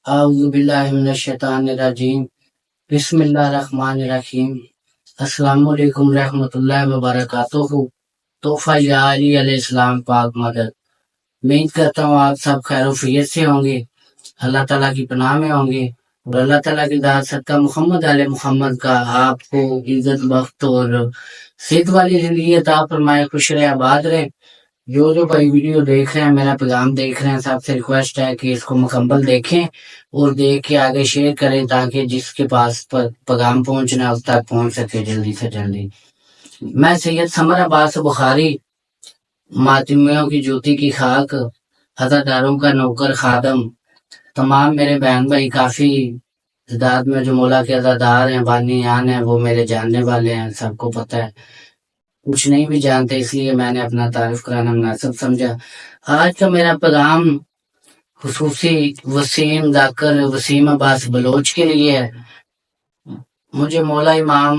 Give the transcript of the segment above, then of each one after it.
اعوذ باللہ من الشیطان الرجیم بسم اللہ الرحمن الرحیم السلام علیکم رحمۃ اللہ وبرکاتہ۔ تحفہ یا علی علیہ السلام پاک مدد۔ امید کرتا ہوں آپ سب خیر و فیت سے ہوں گے، اللہ تعالیٰ کی پناہ میں ہوں گے، اور اللہ تعالیٰ کی ذات صدقہ محمد علیہ محمد کا آپ کو عزت بخت اور صحت والی زندگی عطا فرمائے، خوش رہے، آباد رہے۔ جو بھائی ویڈیو دیکھ رہے ہیں، میرا پیغام دیکھ رہے ہیں، سب سے ریکویسٹ ہے کہ اس کو مکمل دیکھیں اور دیکھ کے آگے شیئر کریں تاکہ جس کے پاس پیغام پہنچنا اس تک پہنچ سکے جلدی سے جلدی۔ میں سید ثمر عباس بخاری، ماتمیوں کی جوتی کی خاک، عزاداروں کا نوکر خادم، تمام میرے بہن بھائی کافی تعداد میں جو مولا کے عزادار ہیں، بانیان ہیں، وہ میرے جاننے والے ہیں، سب کو پتہ ہے۔ کچھ نہیں بھی جانتے، اس لیے میں نے اپنا تعارف کرانا مناسب سمجھا۔ آج کا میرا پیغام خصوصی وسیم ذاکر وسیم عباس بلوچ کے لیے ہے۔ مجھے مولا امام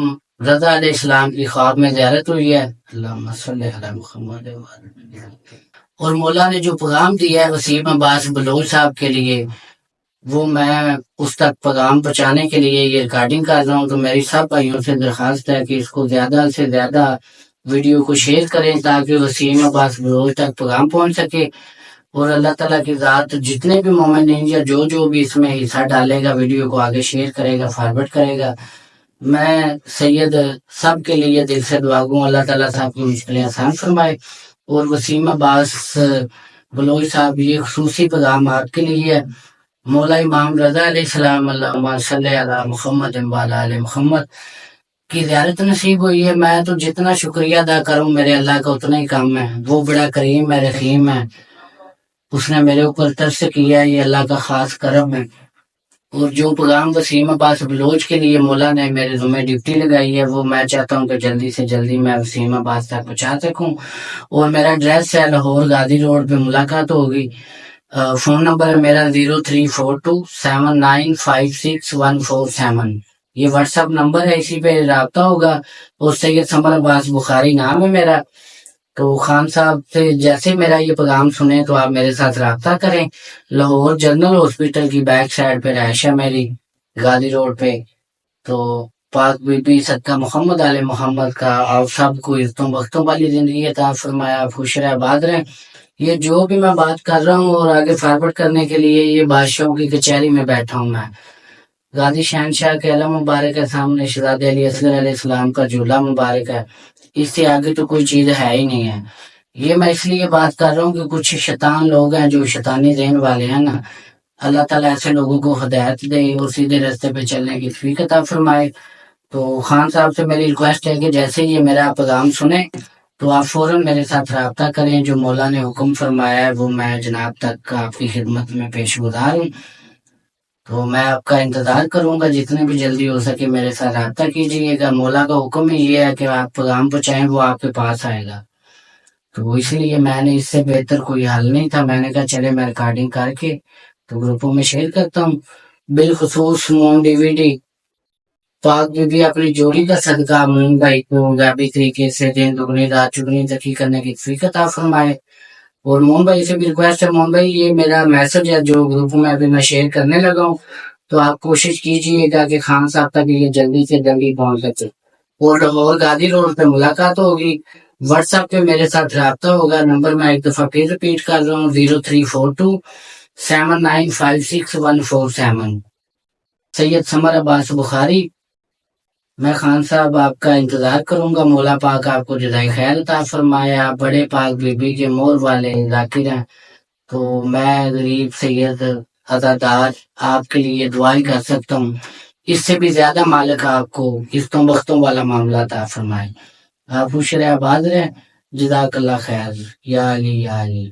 رضا علیہ السلام کی خواب میں زیارت ہوئی ہے، اللہم صلی علی محمد، اور مولا نے جو پیغام دیا ہے وسیم عباس بلوچ صاحب کے لیے، وہ میں اس تک پیغام پہنچانے کے لیے یہ ریکارڈنگ کر رہا ہوں۔ تو میری سب بھائیوں سے درخواست ہے کہ اس کو زیادہ سے زیادہ ویڈیو کو شیئر کریں تاکہ وسیم عباس بلوچ تک پیغام پہنچ سکے، اور اللہ تعالیٰ کی ذات جتنے بھی مومنین یا جو بھی اس میں حصہ ڈالے گا، ویڈیو کو آگے شیئر کرے گا، فارورڈ کرے گا، میں سید سب کے لیے دل سے دعا گوں اللہ تعالیٰ صاحب کی مشکلیں آسان فرمائے۔ اور وسیم عباس بلوچ صاحب، یہ خصوصی پیغام آپ کے لیے ہے۔ مولا امام رضا علیہ السلام، اللہم صلی علی محمد وعلی آل محمد کی زیارت نصیب ہوئی ہے۔ میں تو جتنا شکریہ ادا کروں میرے اللہ کا اتنا ہی کم ہے۔ وہ بڑا کریم ہے، رحیم ہے، اس نے میرے اوپر ترس کیا، یہ اللہ کا خاص کرم ہے۔ اور جو پیغام وسیم عباس بلوچ کے لیے مولا نے میرے ذمہ ڈیوٹی لگائی ہے، وہ میں چاہتا ہوں کہ جلدی سے جلدی میں وسیم عباس تک پہنچا سکوں۔ اور میرا ایڈریس ہے لاہور غازی روڈ پہ، ملاقات ہوگی۔ فون نمبر ہے میرا 034279561447۔ یہ واٹس ایپ نمبر ہے، اسی پہ رابطہ ہوگا۔ اور سید ثمر عباس بخاری نام ہے میرا۔ تو خان صاحب سے جیسے میرا یہ پیغام سنیں تو آپ میرے ساتھ رابطہ کریں۔ لاہور جنرل ہاسپٹل کی بیک سائڈ پہ رہائش ہے میری، غازی روڈ پہ۔ تو پاک بی بی صدقہ محمد علیہ محمد کا آپ سب کو عزتوں بختوں والی زندگی عطا فرمایا، خوش رہے، آباد رہیں۔ یہ جو بھی میں بات کر رہا ہوں اور آگے فارورڈ کرنے کے لیے یہ بادشاہوں کی کچہری میں بیٹھا ہوں میں۔ غازی شہنشاہ کے علم مبارک ہے سامنے، شہزاد علی اصغر علیہ السلام کا جھولا مبارک ہے، اس سے آگے تو کوئی چیز ہے ہی نہیں ہے۔ یہ میں اس لیے بات کر رہا ہوں کہ کچھ شیطان لوگ ہیں جو شیطانی ذہن والے ہیں نا، اللہ تعالیٰ ایسے لوگوں کو ہدایت دے اور سیدھے راستے پہ چلنے کی توفیق عطا فرمائے۔ تو خان صاحب سے میری ریکویسٹ ہے کہ جیسے یہ میرا پیغام سنیں تو آپ فوراً میرے ساتھ رابطہ کریں، جو مولا نے حکم فرمایا ہے وہ میں جناب تک آپ کی خدمت میں پیش گزار ہوں۔ تو میں آپ کا انتظار کروں گا، جتنے بھی جلدی ہو سکے میرے ساتھ رابطہ کیجیے گا۔ مولا کا حکم ہی یہ ہے کہ آپ پیغام پہنچائیں، وہ آپ کے پاس آئے گا۔ تو اس لیے میں نے اس سے بہتر کوئی حل نہیں تھا، میں نے کہا چلے میں ریکارڈنگ کر کے تو گروپوں میں شیئر کرتا ہوں۔ بالخصوص مون ڈی وی ڈی پاک بی بی اپنی جوڑی کا صدقہ مون بھائی کو غیبی طریقے سے دین دگنی رات چگنی ترقی کرنے کی توفیق عطا فرمائے۔ اور مون بھائی سے بھی ریکویسٹ ہے، مون بھائی یہ میرا میسج ہے جو گروپ میں ابھی میں شیئر کرنے لگا ہوں، تو آپ کوشش کیجئے گا کہ خان صاحب تک یہ جلدی سے جلدی پہنچ سکے۔ اور لاہور غازی روڈ پہ ملاقات ہوگی، واٹس ایپ پہ میرے ساتھ رابطہ ہوگا۔ نمبر میں ایک دفعہ پھر ریپیٹ کر رہا ہوں، 034279561447۔ سید ثمر عباس بخاری، میں خان صاحب آپ کا انتظار کروں گا۔ مولا پاک آپ کو جزائے خیر عطا فرمائے، آپ بڑے پاک بی بی کے مور والے ذاکر ہیں، تو میں غریب سید عزادار آپ کے لیے دعائیں کر سکتا ہوں۔ اس سے بھی زیادہ مالک آپ کو عزتوں بختوں والا معاملہ عطا فرمائے۔ آپ خوش رہے، آباد رہے، جزاک اللہ خیر، یا علی یا علی۔